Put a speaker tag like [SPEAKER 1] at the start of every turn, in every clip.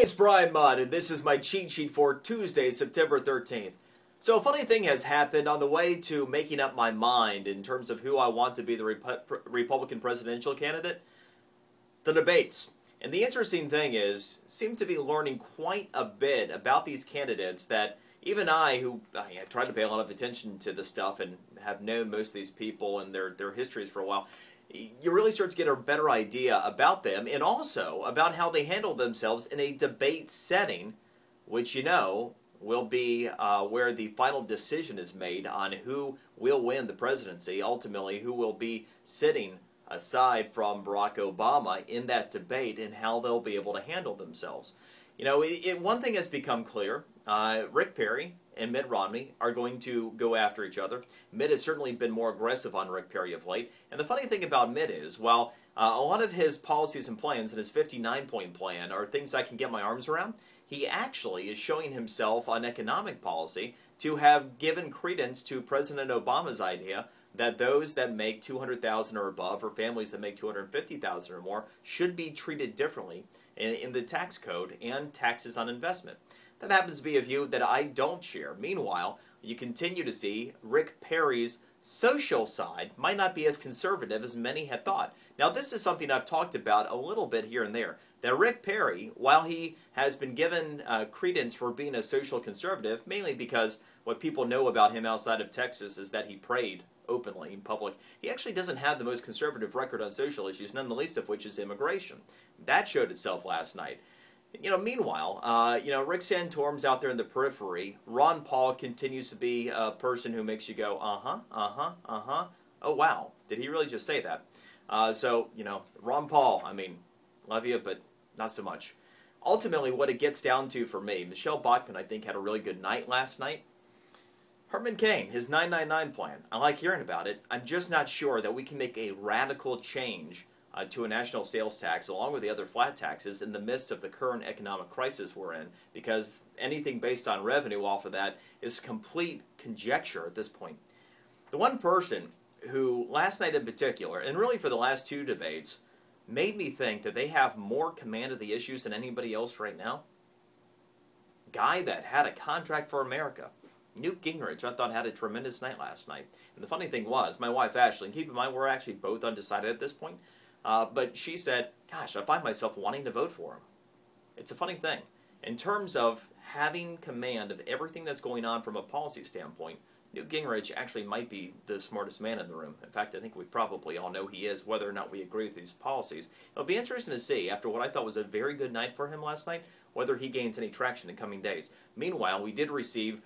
[SPEAKER 1] it's Brian Mudd, and this is my cheat sheet for Tuesday, September 13th. So a funny thing has happened on the way to making up my mind in terms of who I want to be the Republican presidential candidate. The debates. And the interesting thing is, seem to be learning quite a bit about these candidates that even I, who tried to pay a lot of attention to this stuff and have known most of these people and their histories for a while, you really start to get a better idea about them and also about how they handle themselves in a debate setting, which will be where the final decision is made on who will win the presidency, ultimately who will be sitting aside from Barack Obama in that debate and how they'll be able to handle themselves. One thing has become clear. Rick Perry and Mitt Romney are going to go after each other. Mitt has certainly been more aggressive on Rick Perry of late. And the funny thing about Mitt is, while a lot of his policies and plans and his 59-point plan are things I can get my arms around, he actually is showing himself on economic policy to have given credence to President Obama's idea that those that make $200,000 or above, or families that make $250,000 or more, should be treated differently in the tax code and taxes on investment. That happens to be a view that I don't share. Meanwhile, you continue to see Rick Perry's social side might not be as conservative as many had thought. Now, this is something I've talked about a little bit here and there. That Rick Perry, while he has been given credence for being a social conservative, mainly because what people know about him outside of Texas is that he prayed openly in public, he actually doesn't have the most conservative record on social issues, none the least of which is immigration. That showed itself last night. Meanwhile, Rick Santorum's out there in the periphery. Ron Paul continues to be a person who makes you go, oh, wow, did he really just say that? Ron Paul, love you, but not so much. Ultimately, what it gets down to for me, Michelle Bachmann, I think, had a really good night last night. Herman Cain, his 999 plan, I like hearing about it. I'm just not sure that we can make a radical change to a national sales tax, along with the other flat taxes, in the midst of the current economic crisis we're in, because anything based on revenue off of that is complete conjecture at this point. The one person who, last night in particular, and really for the last two debates, made me think that they have more command of the issues than anybody else right now, guy that had a contract for America, Newt Gingrich, I thought had a tremendous night last night. And the funny thing was, my wife Ashley, and keep in mind we're actually both undecided at this point, but she said, gosh, I find myself wanting to vote for him. It's a funny thing. In terms of having command of everything that's going on from a policy standpoint, Newt Gingrich actually might be the smartest man in the room. In fact, I think we probably all know he is, whether or not we agree with these policies. It'll be interesting to see, after what I thought was a very good night for him last night, whether he gains any traction in coming days. Meanwhile, we did receive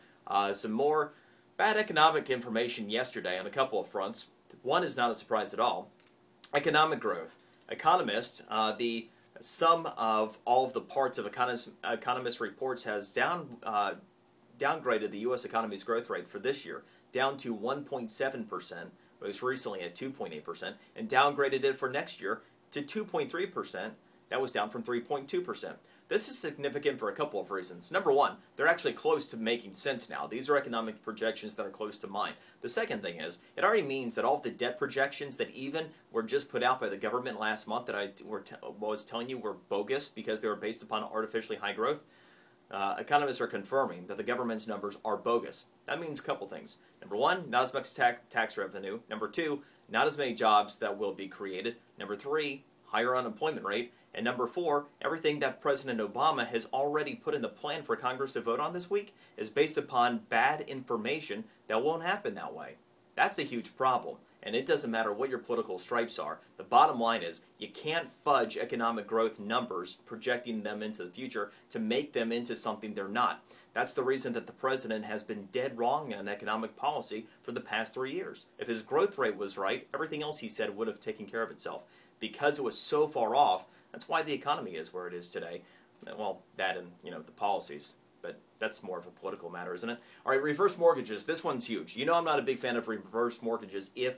[SPEAKER 1] some more bad economic information yesterday on a couple of fronts. One is not a surprise at all. Economic growth. Economist, the sum of all of the parts of Economist reports has downgraded the U.S. economy's growth rate for this year down to 1.7%, most recently at 2.8%, and downgraded it for next year to 2.3%. That was down from 3.2%. This is significant for a couple of reasons. Number one, they're actually close to making sense now. These are economic projections that are close to mine. The second thing is, it already means that all of the debt projections that even were just put out by the government last month that I was telling you were bogus because they were based upon artificially high growth, economists are confirming that the government's numbers are bogus. That means a couple things. Number one, not as much tax revenue. Number two, not as many jobs that will be created. Number three, higher unemployment rate. And number four, everything that President Obama has already put in the plan for Congress to vote on this week is based upon bad information that won't happen that way. That's a huge problem. And it doesn't matter what your political stripes are. The bottom line is you can't fudge economic growth numbers, projecting them into the future, to make them into something they're not. That's the reason that the president has been dead wrong on economic policy for the past 3 years. If his growth rate was right, everything else he said would have taken care of itself. Because it was so far off, that's why the economy is where it is today. Well, that and, the policies. But that's more of a political matter, isn't it? All right, reverse mortgages. This one's huge. I'm not a big fan of reverse mortgages if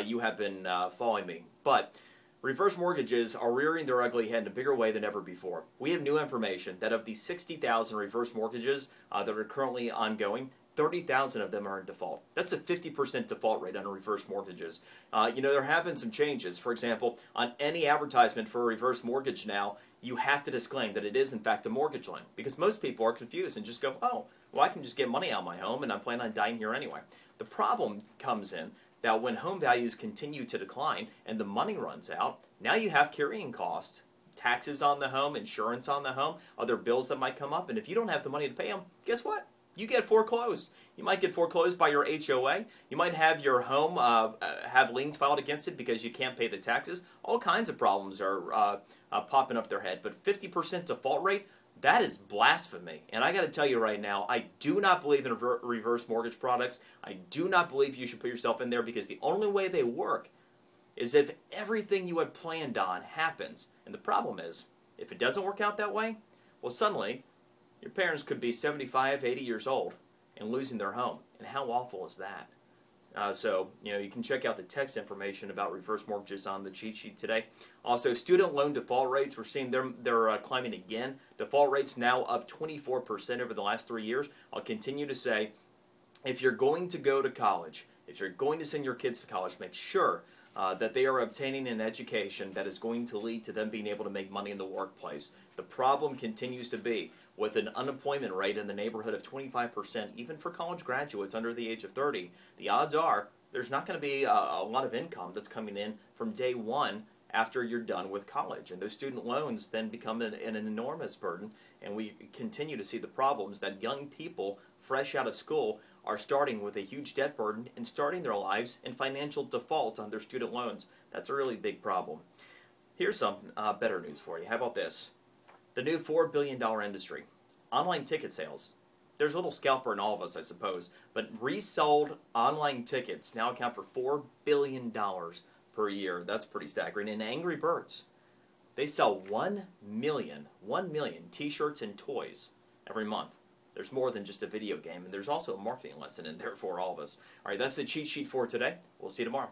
[SPEAKER 1] you have been following me. But reverse mortgages are rearing their ugly head in a bigger way than ever before. We have new information that of the 60,000 reverse mortgages that are currently ongoing, 30,000 of them are in default. That's a 50% default rate on reverse mortgages. There have been some changes. For example, on any advertisement for a reverse mortgage now, you have to disclaim that it is in fact a mortgage loan, because most people are confused and just go, oh, well, I can just get money out of my home and I'm planning on dying here anyway. The problem comes in that when home values continue to decline and the money runs out, now you have carrying costs, taxes on the home, insurance on the home, other bills that might come up, and if you don't have the money to pay them, guess what? You get foreclosed. You might get foreclosed by your HOA. You might have your home have liens filed against it because you can't pay the taxes. All kinds of problems are popping up their head. But 50% default rate, that is blasphemy. And I got to tell you right now, I do not believe in reverse mortgage products. I do not believe you should put yourself in there, because the only way they work is if everything you had planned on happens. And the problem is, if it doesn't work out that way, well, suddenly your parents could be 75, 80 years old and losing their home. And how awful is that? You can check out the text information about reverse mortgages on the cheat sheet today. Also, student loan default rates, we're seeing they're climbing again. Default rates now up 24% over the last 3 years. I'll continue to say, if you're going to go to college, if you're going to send your kids to college, make sure that they are obtaining an education that is going to lead to them being able to make money in the workplace. The problem continues to be, with an unemployment rate in the neighborhood of 25%, even for college graduates under the age of 30, the odds are there's not going to be a lot of income that's coming in from day one after you're done with college. And those student loans then become an enormous burden, and we continue to see the problems that young people fresh out of school are starting with a huge debt burden and starting their lives in financial default on their student loans. That's a really big problem. Here's some better news for you. How about this? The new $4 billion industry. Online ticket sales. There's a little scalper in all of us, I suppose, but resold online tickets now account for $4 billion per year. That's pretty staggering. And Angry Birds, they sell 1 million t-shirts and toys every month. There's more than just a video game, and there's also a marketing lesson in there for all of us. All right, that's the cheat sheet for today. We'll see you tomorrow.